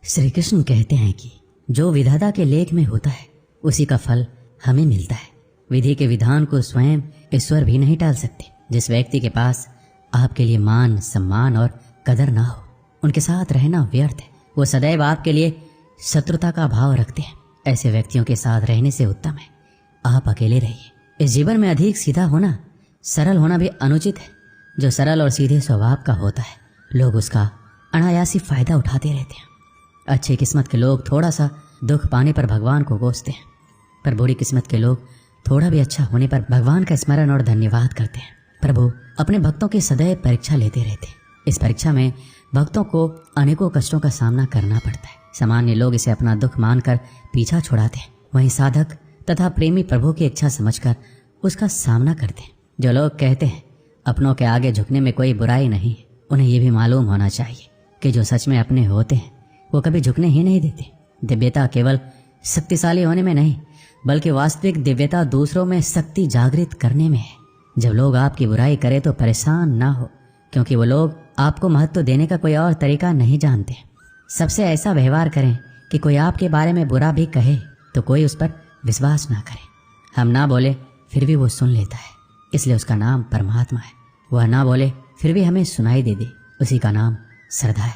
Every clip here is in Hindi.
श्री कृष्ण कहते हैं कि जो विधाता के लेख में होता है उसी का फल हमें मिलता है। विधि के विधान को स्वयं ईश्वर भी नहीं टाल सकते। जिस व्यक्ति के पास आपके लिए मान, सम्मान और कदर ना हो, उनके साथ रहना व्यर्थ है। वो सदैव आपके लिए शत्रुता का भाव रखते हैं। ऐसे व्यक्तियों के साथ रहने से उत्तम है आप अकेले रहिए। इस जीवन में अधिक सीधा होना, सरल होना भी अनुचित है। जो सरल और सीधे स्वभाव का होता है, लोग उसका अनायासी फायदा उठाते रहते हैं। अच्छी किस्मत के लोग थोड़ा सा दुख पाने पर भगवान को कोसते हैं, पर बुरी किस्मत के लोग थोड़ा भी अच्छा होने पर भगवान का स्मरण और धन्यवाद करते हैं। प्रभु अपने भक्तों की सदैव परीक्षा लेते रहते हैं। इस परीक्षा में भक्तों को अनेकों कष्टों का सामना करना पड़ता है। सामान्य लोग इसे अपना दुख मानकर पीछा छुड़ाते हैं, वहीं साधक तथा प्रेमी प्रभु की इच्छा समझकर उसका सामना करते हैं। जो लोग कहते हैं अपनों के आगे झुकने में कोई बुराई नहीं, उन्हें यह भी मालूम होना चाहिए कि जो सच में अपने होते हैं वो कभी झुकने ही नहीं देते। दिव्यता केवल शक्तिशाली होने में नहीं, बल्कि वास्तविक दिव्यता दूसरों में शक्ति जागृत करने में है। जब लोग आपकी बुराई करें तो परेशान ना हो, क्योंकि वो लोग आपको महत्व देने का कोई और तरीका नहीं जानते। सबसे ऐसा व्यवहार करें कि कोई आपके बारे में बुरा भी कहे तो कोई उस पर विश्वास ना करे। हम ना बोले फिर भी वो सुन लेता है, इसलिए उसका नाम परमात्मा है। वह ना बोले फिर भी हमें सुनाई दे दे, उसी का नाम श्रद्धा है।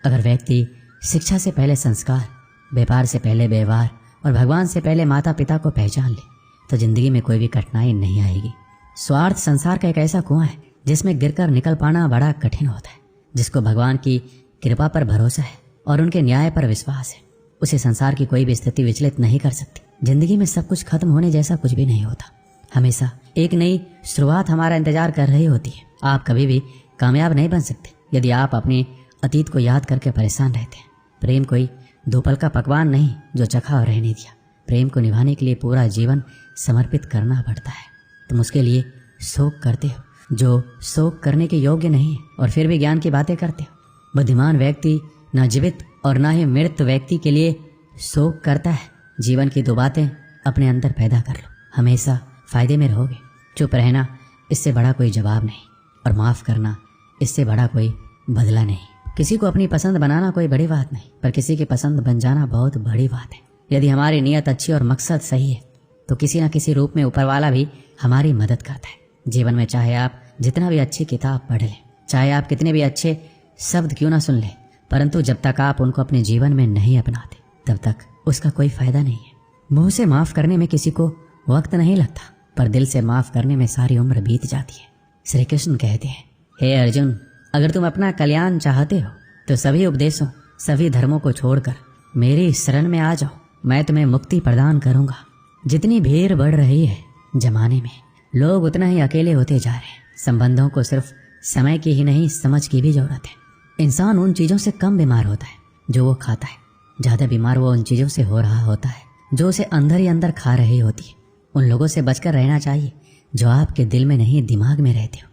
अगर व्यक्ति शिक्षा से पहले संस्कार, व्यापार से पहले व्यवहार और भगवान से पहले माता पिता को पहचान ले तो जिंदगी में कोई भी कठिनाई नहीं आएगी। स्वार्थ संसार का एक ऐसा कुआं है जिसमें गिरकर निकल पाना बड़ा कठिन होता है। जिसको भगवान की कृपा पर भरोसा है और उनके न्याय पर विश्वास है, उसे संसार की कोई भी स्थिति विचलित नहीं कर सकती। जिंदगी में सब कुछ खत्म होने जैसा कुछ भी नहीं होता। हमेशा एक नई शुरुआत हमारा इंतजार कर रही होती है। आप कभी भी कामयाब नहीं बन सकते यदि आप अपने अतीत को याद करके परेशान रहते हैं। प्रेम कोई दो पल का पकवान नहीं जो चखा और रहने दिया। प्रेम को निभाने के लिए पूरा जीवन समर्पित करना पड़ता है। तुम उसके लिए शोक करते हो जो शोक करने के योग्य नहीं है, और फिर भी ज्ञान की बातें करते हो। बुद्धिमान व्यक्ति न जीवित और न ही मृत व्यक्ति के लिए शोक करता है। जीवन की दो बातें अपने अंदर पैदा कर लो, हमेशा फायदे में रहोगे। चुप रहना, इससे बड़ा कोई जवाब नहीं, और माफ़ करना, इससे बड़ा कोई बदला नहीं। किसी को अपनी पसंद बनाना कोई बड़ी बात नहीं, पर किसी की पसंद बन जाना बहुत बड़ी बात है। यदि हमारी नीयत अच्छी और मकसद सही है तो किसी न किसी रूप में ऊपर वाला भी हमारी मदद करता है। जीवन में चाहे आप जितना भी अच्छी किताब पढ़ लें, चाहे आप कितने भी अच्छे शब्द क्यों ना सुन लें, परंतु जब तक आप उनको अपने जीवन में नहीं अपनाते तब तक उसका कोई फायदा नहीं है। मुंह से माफ़ करने में किसी को वक्त नहीं लगता, पर दिल से माफ़ करने में सारी उम्र बीत जाती है। श्री कृष्ण कहते हैं, हे अर्जुन, अगर तुम अपना कल्याण चाहते हो तो सभी उपदेशों, सभी धर्मों को छोड़कर मेरी शरण में आ जाओ। मैं तुम्हें मुक्ति प्रदान करूंगा। जितनी भीड़ बढ़ रही है जमाने में, लोग उतना ही अकेले होते जा रहे हैं। संबंधों को सिर्फ समय की ही नहीं, समझ की भी जरूरत है। इंसान उन चीज़ों से कम बीमार होता है जो वो खाता है। ज़्यादा बीमार वो उन चीज़ों से हो रहा होता है जो उसे अंदर ही अंदर खा रही होती है। उन लोगों से बचकर रहना चाहिए जो आपके दिल में नहीं, दिमाग में रहते हो।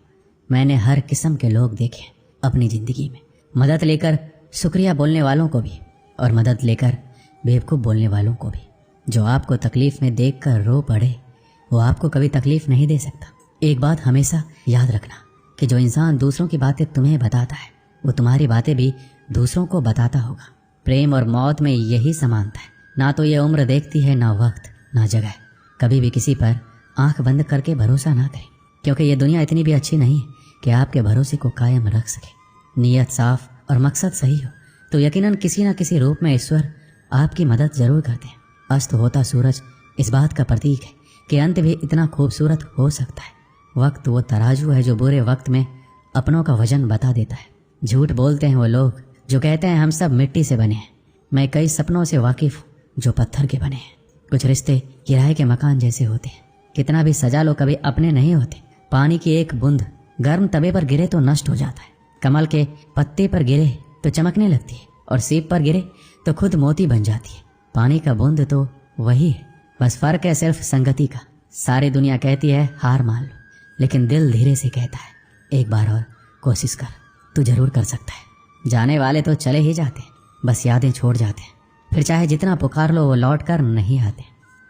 मैंने हर किस्म के लोग देखे अपनी ज़िंदगी में। मदद लेकर शुक्रिया बोलने वालों को भी, और मदद लेकर बेवकूफ़ बोलने वालों को भी। जो आपको तकलीफ़ में देखकर रो पड़े वो आपको कभी तकलीफ़ नहीं दे सकता। एक बात हमेशा याद रखना कि जो इंसान दूसरों की बातें तुम्हें बताता है वो तुम्हारी बातें भी दूसरों को बताता होगा। प्रेम और मौत में यही समानता है। ना तो ये उम्र देखती है, ना वक्त, ना जगह। कभी भी किसी पर आंख बंद करके भरोसा ना करें, क्योंकि ये दुनिया इतनी भी अच्छी नहीं है कि आपके भरोसे को कायम रख सके। नीयत साफ और मकसद सही हो तो यकीनन किसी न किसी रूप में ईश्वर आपकी मदद जरूर करते हैं। अस्त होता सूरज इस बात का प्रतीक है कि अंत भी इतना खूबसूरत हो सकता है। वक्त वो तराजू है जो बुरे वक्त में अपनों का वजन बता देता है। झूठ बोलते हैं वो लोग जो कहते हैं हम सब मिट्टी से बने हैं। मैं कई सपनों से वाकिफ हूँ जो पत्थर के बने हैं। कुछ रिश्ते किराए के मकान जैसे होते हैं, कितना भी सजा लो कभी अपने नहीं होते। पानी की एक बूंद गर्म तवे पर गिरे तो नष्ट हो जाता है, कमल के पत्ते पर गिरे तो चमकने लगती है, और सीप पर गिरे तो खुद मोती बन जाती है। पानी का बूंद तो वही है, बस फर्क है सिर्फ संगति का। सारी दुनिया कहती है हार मान लो, लेकिन दिल धीरे से कहता है एक बार और कोशिश कर, तू जरूर कर सकता है। जाने वाले तो चले ही जाते हैं, बस यादें छोड़ जाते हैं। फिर चाहे जितना पुकार लो वो लौट कर नहीं आते।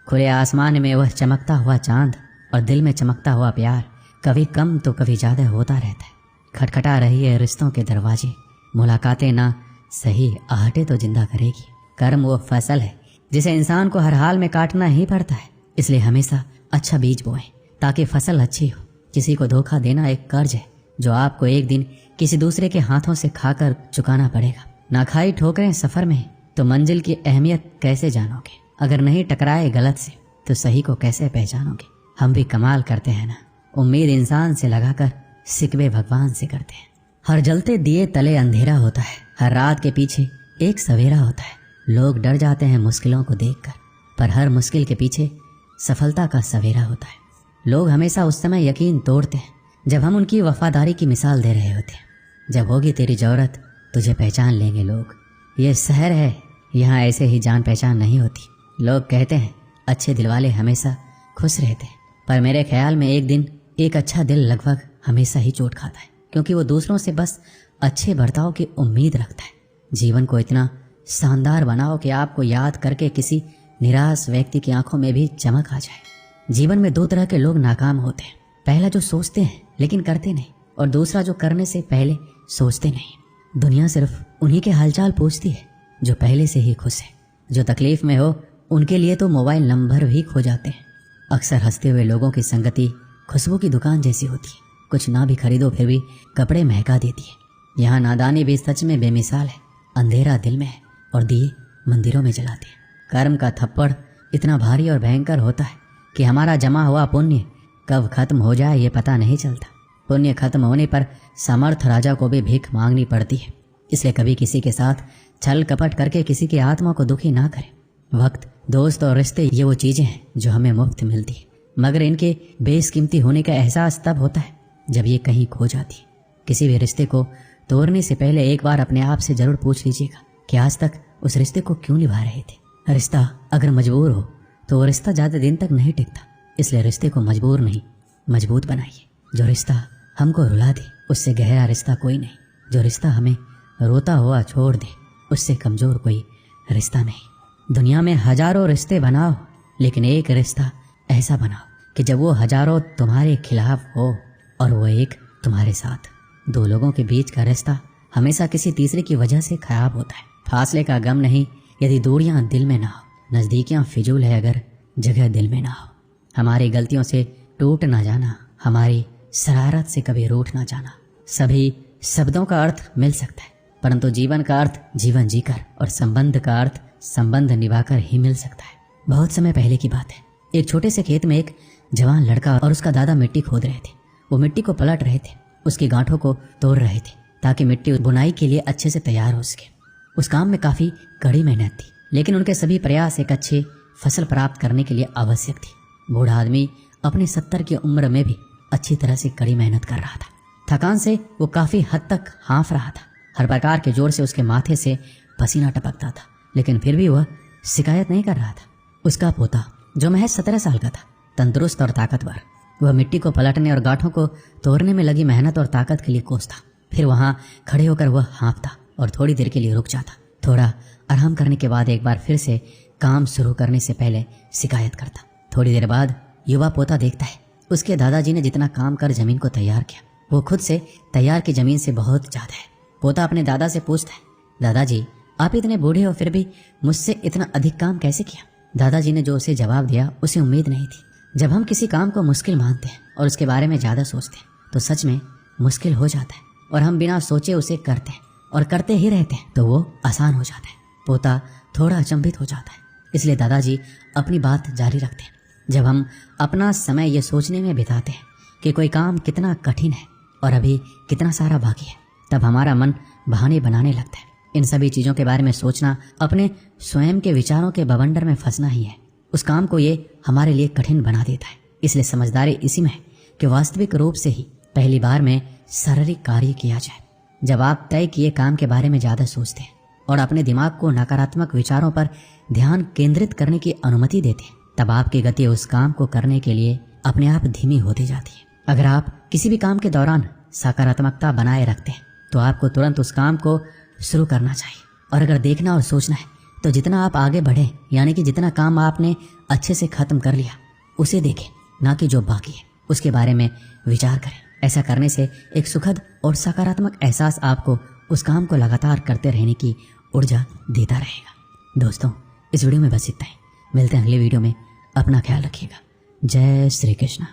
खुले आसमान में वह चमकता हुआ चांद और दिल में चमकता हुआ प्यार कभी कम तो कभी ज़्यादा होता रहता है। खटखटा रही है रिश्तों के दरवाजे, मुलाकातें ना सही आहटे तो जिंदा करेगी। कर्म वो फसल है जिसे इंसान को हर हाल में काटना ही पड़ता है, इसलिए हमेशा अच्छा बीज बोएं ताकि फसल अच्छी हो। किसी को धोखा देना एक कर्ज है जो आपको एक दिन किसी दूसरे के हाथों से खाकर चुकाना पड़ेगा। ना खाई ठोकरें सफर में तो मंजिल की अहमियत कैसे जानोगे? अगर नहीं टकराए गलत से तो सही को कैसे पहचानोगे? हम भी कमाल करते हैं ना, उम्मीद इंसान से लगाकर सिकवे भगवान से करते हैं। हर जलते दिए तले अंधेरा होता है, हर रात के पीछे एक सवेरा होता है। लोग डर जाते हैं मुश्किलों को देखकर, पर हर मुश्किल के पीछे सफलता का सवेरा होता है। लोग हमेशा उस समय यकीन तोड़ते हैं जब हम उनकी वफादारी की मिसाल दे रहे होते हैं। जब होगी तेरी जरूरत तुझे पहचान लेंगे लोग। ये शहर है, यहाँ ऐसे ही जान पहचान नहीं होती। लोग कहते हैं अच्छे दिल वाले हमेशा खुश रहते हैं, पर मेरे ख्याल में एक दिन एक अच्छा दिल लगभग हमेशा ही चोट खाता है, क्योंकि वो दूसरों से बस अच्छे बर्ताव की उम्मीद रखता है। जीवन को इतना शानदार बनाओ कि आपको याद करके किसी निराश व्यक्ति की आंखों में भी चमक आ जाए। जीवन में दो तरह के लोग नाकाम होते हैं, पहला जो सोचते हैं लेकिन करते नहीं, और दूसरा जो करने से पहले सोचते नहीं। दुनिया सिर्फ उन्हीं के हालचाल पूछती है जो पहले से ही खुश है। जो तकलीफ में हो उनके लिए तो मोबाइल नंबर भी खो जाते हैं। अक्सर हंसते हुए लोगों की संगति खुशबू की दुकान जैसी होती है, कुछ ना भी खरीदो फिर भी कपड़े महका देती है। यहाँ नादानी भी सच में बेमिसाल है, अंधेरा दिल में है और दिए मंदिरों में जलाते हैं। कर्म का थप्पड़ इतना भारी और भयंकर होता है कि हमारा जमा हुआ पुण्य कब खत्म हो जाए ये पता नहीं चलता। पुण्य खत्म होने पर समर्थ राजा को भी भीख मांगनी पड़ती है, इसलिए कभी किसी के साथ छल कपट करके किसी की आत्मा को दुखी ना करें। वक्त, दोस्त और रिश्ते ये वो चीजें हैं जो हमें मुफ्त मिलती है, मगर इनके बेशकीमती होने का एहसास तब होता है जब ये कहीं खो जाती है। किसी भी रिश्ते को तोड़ने से पहले एक बार अपने आप से जरूर पूछ लीजिएगा कि आज तक उस रिश्ते को क्यों निभा रहे थे। रिश्ता अगर मजबूर हो तो वो रिश्ता ज़्यादा दिन तक नहीं टिकता, इसलिए रिश्ते को मजबूर नहीं मजबूत बनाइए। जो रिश्ता हमको रुला दे उससे गहरा रिश्ता कोई नहीं, जो रिश्ता हमें रोता हुआ छोड़ दे उससे कमज़ोर कोई रिश्ता नहीं। दुनिया में हजारों रिश्ते बनाओ, लेकिन एक रिश्ता ऐसा बनाओ कि जब वो हजारों तुम्हारे खिलाफ हो और वो एक तुम्हारे साथ। दो लोगों के बीच का रिश्ता हमेशा किसी तीसरे की वजह से खराब होता है। फासले का गम नहीं यदि दूरियां दिल में ना हो, नज़दीकियां फिजूल है अगर जगह दिल में ना हो। हमारी गलतियों से टूट ना जाना, हमारी शरारत से कभी रूठ ना जाना। सभी शब्दों का अर्थ मिल सकता है, परंतु जीवन का अर्थ जीवन जीकर और संबंध का अर्थ संबंध निभाकर ही मिल सकता है। बहुत समय पहले की बात है, एक छोटे से खेत में एक जवान लड़का और उसका दादा मिट्टी खोद रहे थे। वो मिट्टी को पलट रहे थे, उसकी गांठों को तोड़ रहे थे ताकि मिट्टी बुनाई के लिए अच्छे से तैयार हो सके। उस काम में काफी कड़ी मेहनत थी, लेकिन उनके सभी प्रयास एक अच्छी फसल प्राप्त करने के लिए आवश्यक थी। बूढ़ा आदमी अपने 70 की उम्र में भी अच्छी तरह से कड़ी मेहनत कर रहा था। थकान से वो काफी हद तक हाँफ रहा था। हर प्रकार के जोर से उसके माथे से पसीना टपकता था, लेकिन फिर भी वह शिकायत नहीं कर रहा था। उसका पोता जो महज 17 साल का था, तंदुरुस्त और ताकतवर, वह मिट्टी को पलटने और गांठों को तोड़ने में लगी मेहनत और ताकत के लिए कोस था। फिर वहां खड़े होकर वह हाँफता और थोड़ी देर के लिए रुक जाता। थोड़ा आराम करने के बाद एक बार फिर से काम शुरू करने से पहले शिकायत करता। थोड़ी देर बाद युवा पोता देखता है उसके दादाजी ने जितना काम कर जमीन को तैयार किया वो खुद से तैयार की जमीन से बहुत ज्यादा है। पोता अपने दादा से पूछता है, दादाजी आप इतने बूढ़े हो फिर भी मुझसे इतना अधिक काम कैसे किया? दादाजी ने जो उसे जवाब दिया उसे उम्मीद नहीं थी। जब हम किसी काम को मुश्किल मानते हैं और उसके बारे में ज्यादा सोचते हैं तो सच में मुश्किल हो जाता है, और हम बिना सोचे उसे करते हैं और करते ही रहते हैं तो वो आसान हो जाता है। पोता थोड़ा अचंभित हो जाता है, इसलिए दादाजी अपनी बात जारी रखते हैं। जब हम अपना समय ये सोचने में बिताते हैं कि कोई काम कितना कठिन है और अभी कितना सारा बाकी है, तब हमारा मन बहाने बनाने लगता है। इन सभी चीज़ों के बारे में सोचना अपने स्वयं के विचारों के बवंडर में फंसना ही है। उस काम को ये हमारे लिए कठिन बना देता है। इसलिए समझदारी इसी में है कि वास्तविक रूप से ही पहली बार में शारीरिक कार्य किया जाए। जब आप तय किए काम के बारे में ज़्यादा सोचते हैं और अपने दिमाग को नकारात्मक विचारों पर ध्यान केंद्रित करने की अनुमति देते हैं, तब आपकी गति उस काम को करने के लिए अपने आप धीमी होती जाती है। अगर आप किसी भी काम के दौरान सकारात्मकता बनाए रखते हैं तो आपको तुरंत उस काम को शुरू करना चाहिए। और अगर देखना और सोचना है तो जितना आप आगे बढ़े, यानी कि जितना काम आपने अच्छे से खत्म कर लिया उसे देखें, ना कि जो बाकी है उसके बारे में विचार करें। ऐसा करने से एक सुखद और सकारात्मक एहसास आपको उस काम को लगातार करते रहने की ऊर्जा देता रहेगा। दोस्तों, इस वीडियो में बस इतना ही। मिलते हैं अगले वीडियो में। अपना ख्याल रखिएगा। जय श्री कृष्ण।